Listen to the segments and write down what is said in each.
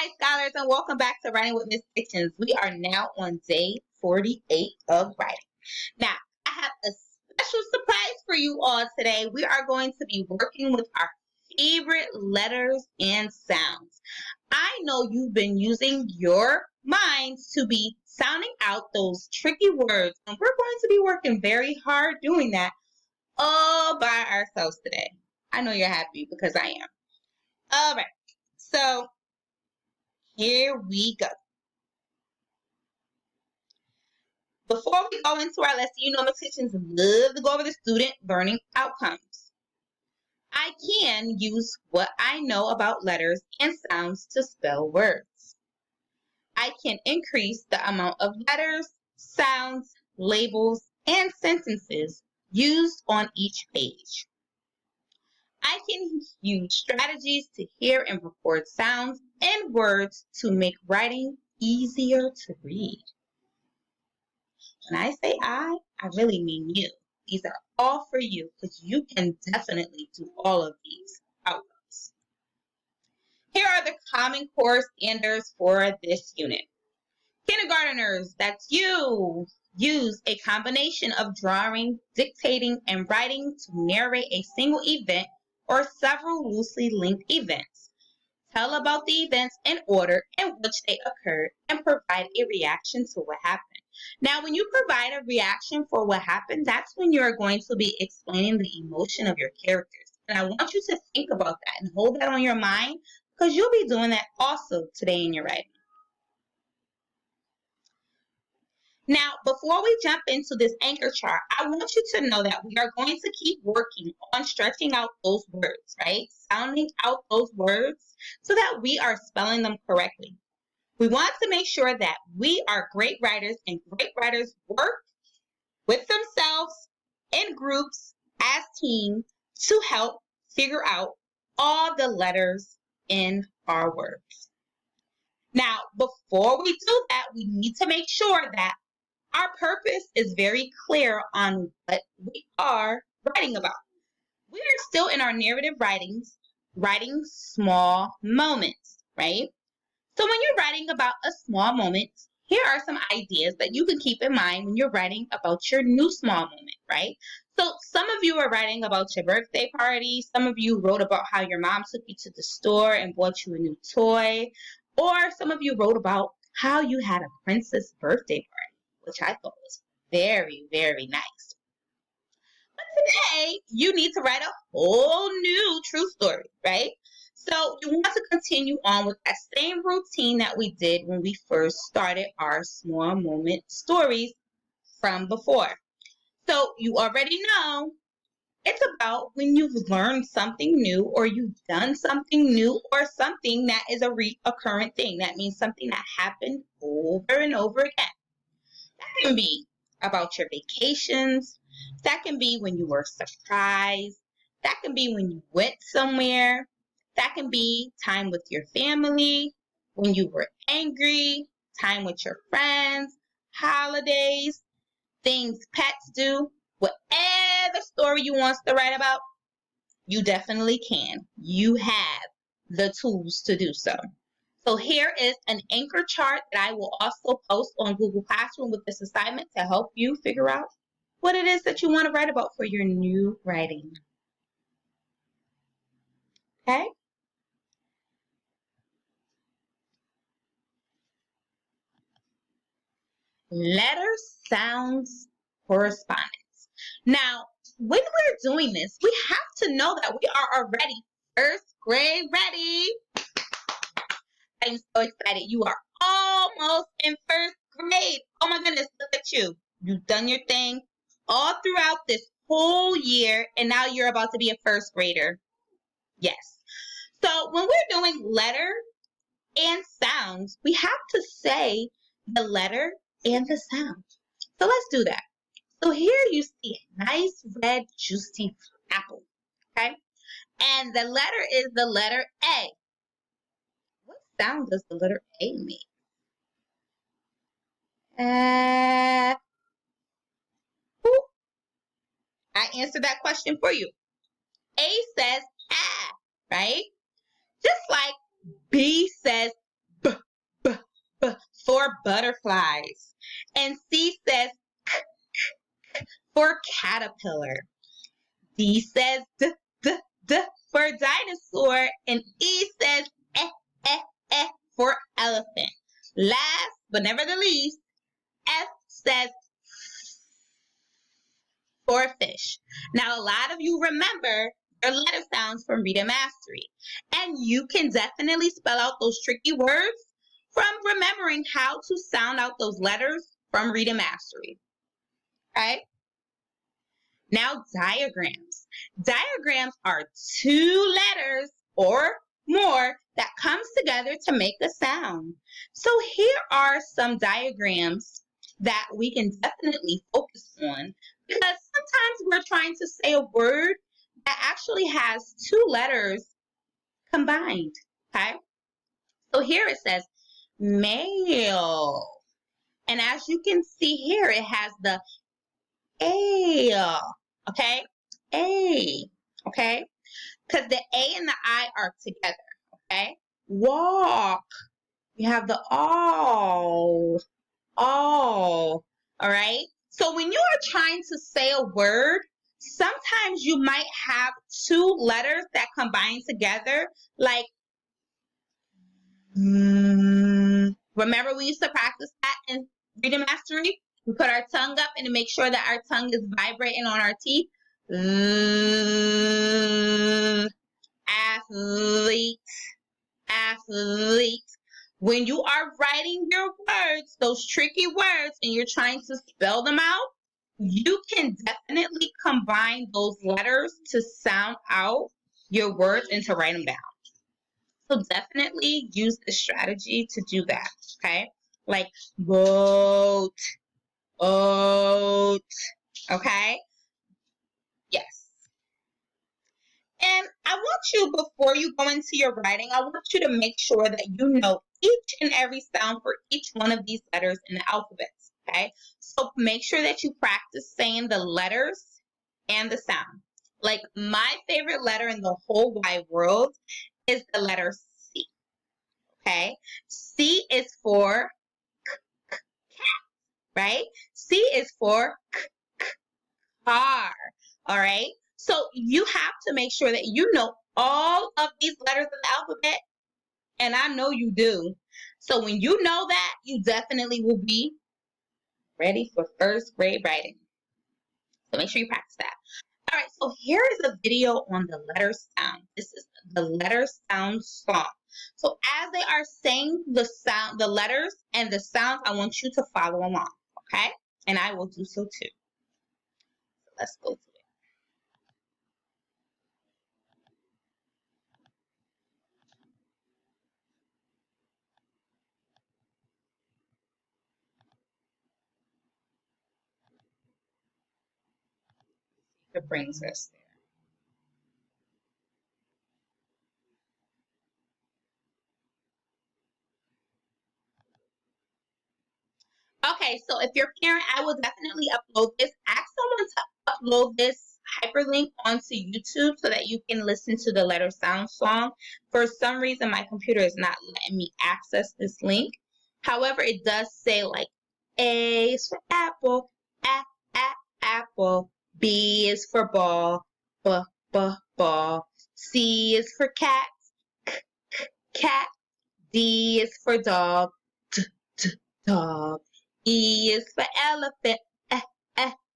Hi, scholars, and welcome back to Writing with Miss Kitchens. We are now on day 48 of writing. Now, I have a special surprise for you all today. We are going to be working with our favorite letters and sounds. I know you've been using your minds to be sounding out those tricky words, and we're going to be working very hard doing that all by ourselves today. I know you're happy because I am. All right, so here we go. Before we go into our lesson, you know Miss Kitchens love to go over the student learning outcomes. I can use what I know about letters and sounds to spell words. I can increase the amount of letters, sounds, labels, and sentences used on each page. I can use strategies to hear and record sounds and words to make writing easier to read. When I say I really mean you. These are all for you because you can definitely do all of these outcomes. Here are the Common Core standards for this unit. Kindergarteners, that's you, use a combination of drawing, dictating, and writing to narrate a single event or several loosely linked events. Tell about the events in order in which they occurred and provide a reaction to what happened. Now, when you provide a reaction for what happened, that's when you're going to be explaining the emotion of your characters. And I want you to think about that and hold that on your mind because you'll be doing that also today in your writing. Now, before we jump into this anchor chart, I want you to know that we are going to keep working on stretching out those words, right? Sounding out those words so that we are spelling them correctly. We want to make sure that we are great writers and great writers work with themselves in groups as teams to help figure out all the letters in our words. Now, before we do that, we need to make sure that our purpose is very clear on what we are writing about. We are still in our narrative writings, writing small moments, right? So when you're writing about a small moment, here are some ideas that you can keep in mind when you're writing about your new small moment, right? So some of you are writing about your birthday party. Some of you wrote about how your mom took you to the store and bought you a new toy. Or some of you wrote about how you had a princess birthday party, which I thought was very, very nice. But today, you need to write a whole new true story, right? So you want to continue on with that same routine that we did when we first started our small moment stories from before. So you already know it's about when you've learned something new or you've done something new or something that is a recurrent thing. That means something that happened over and over again. That can be about your vacations. That can be when you were surprised. That can be when you went somewhere. That can be time with your family, when you were angry, time with your friends, holidays, things pets do. Whatever story you want to write about, you definitely can. You have the tools to do so. So here is an anchor chart that I will also post on Google Classroom with this assignment to help you figure out what it is that you want to write about for your new writing. Okay? Letters, sounds, correspondence. Now, when we're doing this, we have to know that we are already first grade ready. I'm so excited. You are almost in first grade. Oh my goodness, look at you. You've done your thing all throughout this whole year, and now you're about to be a first grader. Yes. So when we're doing letter and sounds, we have to say the letter and the sound. So let's do that. So here you see a nice red juicy apple, okay? And the letter is the letter A. What sound does the letter A make? I answered that question for you. A says ah, right? Just like B says butterflies. And C says for caterpillar. D says D for dinosaur. And E says eh for elephant. Last but never the least, F says for fish. Now, a lot of you remember your letter sounds from Reading Mastery. And you can definitely spell out those tricky words from remembering how to sound out those letters from Reading Mastery. Okay? Now, diagrams. Diagrams are two letters or more that comes together to make a sound. So here are some diagrams that we can definitely focus on, because sometimes we're trying to say a word that actually has two letters combined. Okay? So here it says mail. And as you can see here, it has the A. Okay? A. Okay? Because the A and the I are together. Okay? Walk. You have the all. All right? So when you are trying to say a word, sometimes you might have two letters that combine together, like remember we used to practice that in Reading Mastery? We put our tongue up and to make sure that our tongue is vibrating on our teeth. Athlete, athlete. When you are writing your words, those tricky words, and you're trying to spell them out, you can definitely combine those letters to sound out your words and to write them down. So definitely use the strategy to do that, okay? Like boat, boat, okay? Yes. And I want you, before you go into your writing, I want you to make sure that you know each and every sound for each one of these letters in the alphabet, okay? So make sure that you practice saying the letters and the sound. Like my favorite letter in the whole wide world is the letter C, okay? C is for cat, right? C is for car, all right? So you have to make sure that you know all of these letters of the alphabet, and I know you do. So when you know that, you definitely will be ready for first grade writing. So make sure you practice that. All right, so here is a video on the letter sound. This is the letter sound song. So as they are saying the sound, the letters and the sounds, I want you to follow along, okay? And I will do so too. So let's go to it. It brings us there. Okay, so if you're a parent, I will definitely upload this. Ask someone to upload this hyperlink onto YouTube so that you can listen to the letter sound song. For some reason, my computer is not letting me access this link. However, it does say like A is for apple, apple. B is for ball, ball. C is for cat, cat. D is for dog, dog. E is for elephant,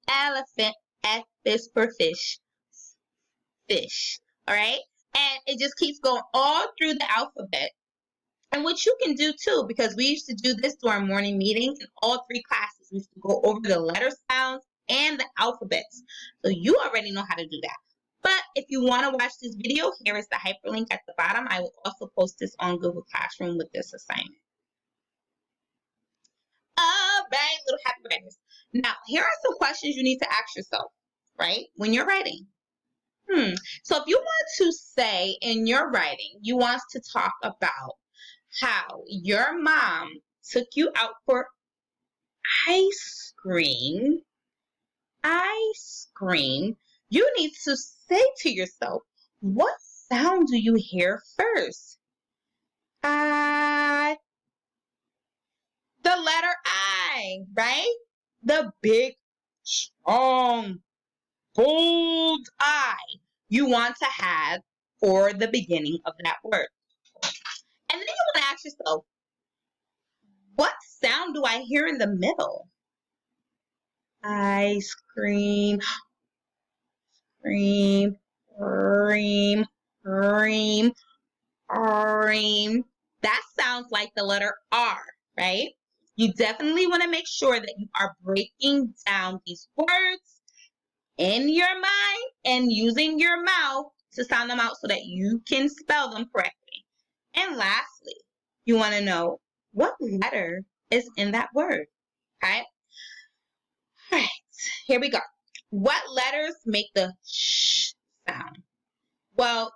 elephant. F is for fish, fish. All right? And it just keeps going all through the alphabet. And what you can do too, because we used to do this during morning meetings in all three classes. We used to go over the letter sounds and the alphabets. So you already know how to do that. But if you want to watch this video, here is the hyperlink at the bottom. I will also post this on Google Classroom with this assignment. All right, little happy writers. Now, here are some questions you need to ask yourself, right, when you're writing. So if you want to say in your writing, you want to talk about how your mom took you out for ice cream, you need to say to yourself, what sound do you hear first? I. The letter I, right? The big, strong, bold I you want to have for the beginning of that word. And then you want to ask yourself, what sound do I hear in the middle? I scream, scream, ream, ream, ream. That sounds like the letter R, right? You definitely want to make sure that you are breaking down these words in your mind and using your mouth to sound them out so that you can spell them correctly. And lastly, you want to know what letter is in that word, okay? All right, here we go. What letters make the sh sound? Well,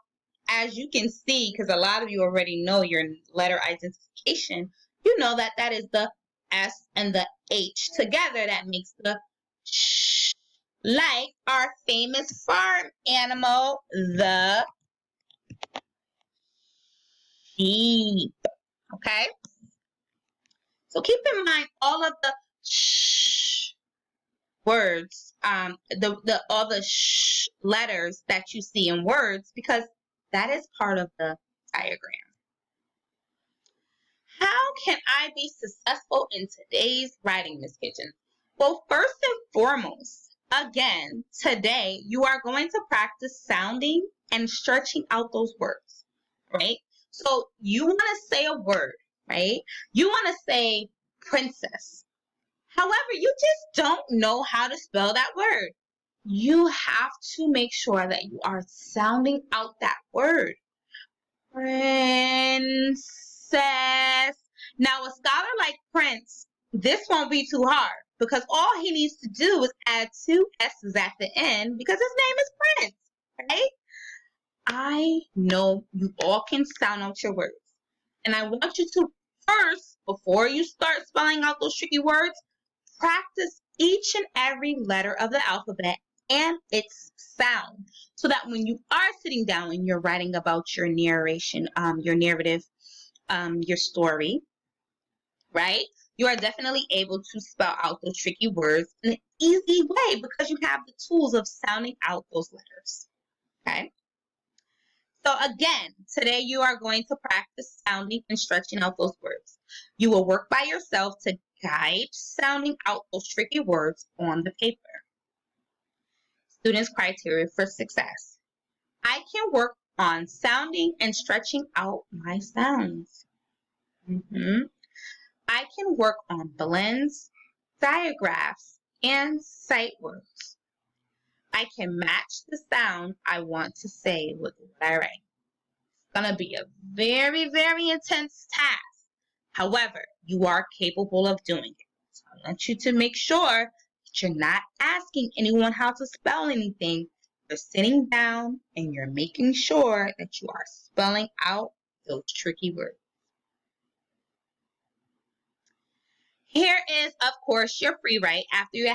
as you can see, because a lot of you already know your letter identification, you know that that is the S and the H together that makes the sh. Like our famous farm animal, the sheep. Okay? So keep in mind all of the sh words, all the sh letters that you see in words, because that is part of the diagram. How can I be successful in today's writing, Miss Kitchen? Well, first and foremost, again, today you are going to practice sounding and stretching out those words, right? So you want to say a word, right? You want to say princess. However, you just don't know how to spell that word. You have to make sure that you are sounding out that word. Princess. Now, a scholar like Prince, this won't be too hard because all he needs to do is add two S's at the end because his name is Prince, right? I know you all can sound out your words. And I want you to first, before you start spelling out those tricky words, practice each and every letter of the alphabet and its sound so that when you are sitting down and you're writing about your narration, your narrative, your story, right? You are definitely able to spell out those tricky words in an easy way because you have the tools of sounding out those letters, okay? So again, today you are going to practice sounding and stretching out those words. You will work by yourself to guide sounding out those tricky words on the paper. Students' criteria for success. I can work on sounding and stretching out my sounds. I can work on blends, diagraphs, and sight words. I can match the sound I want to say with what I write. It's going to be a very, very intense task. However, you are capable of doing it. So I want you to make sure that you're not asking anyone how to spell anything. You're sitting down and you're making sure that you are spelling out those tricky words. Here is, of course, your free write. After you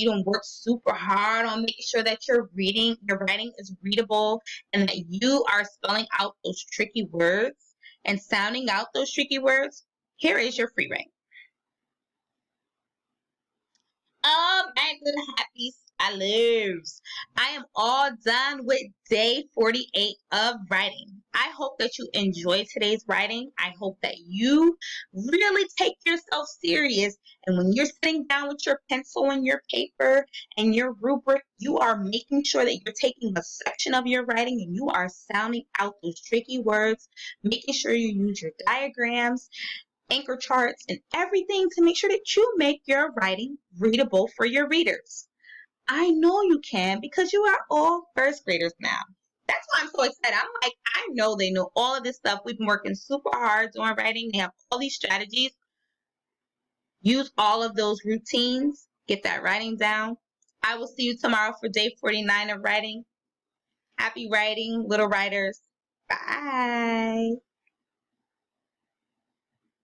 don't work super hard on making sure that your writing is readable and that you are spelling out those tricky words and sounding out those tricky words, here is your free write. All right, little happy scholars. I am all done with day 48 of writing. I hope that you enjoyed today's writing. I hope that you really take yourself serious. And when you're sitting down with your pencil and your paper and your rubric, you are making sure that you're taking a section of your writing and you are sounding out those tricky words, making sure you use your diagrams, anchor charts, and everything to make sure that you make your writing readable for your readers. I know you can because you are all first graders now. That's why I'm so excited. I'm like, I know they know all of this stuff. We've been working super hard doing writing. They have all these strategies. Use all of those routines. Get that writing down. I will see you tomorrow for day 49 of writing. Happy writing, little writers. Bye.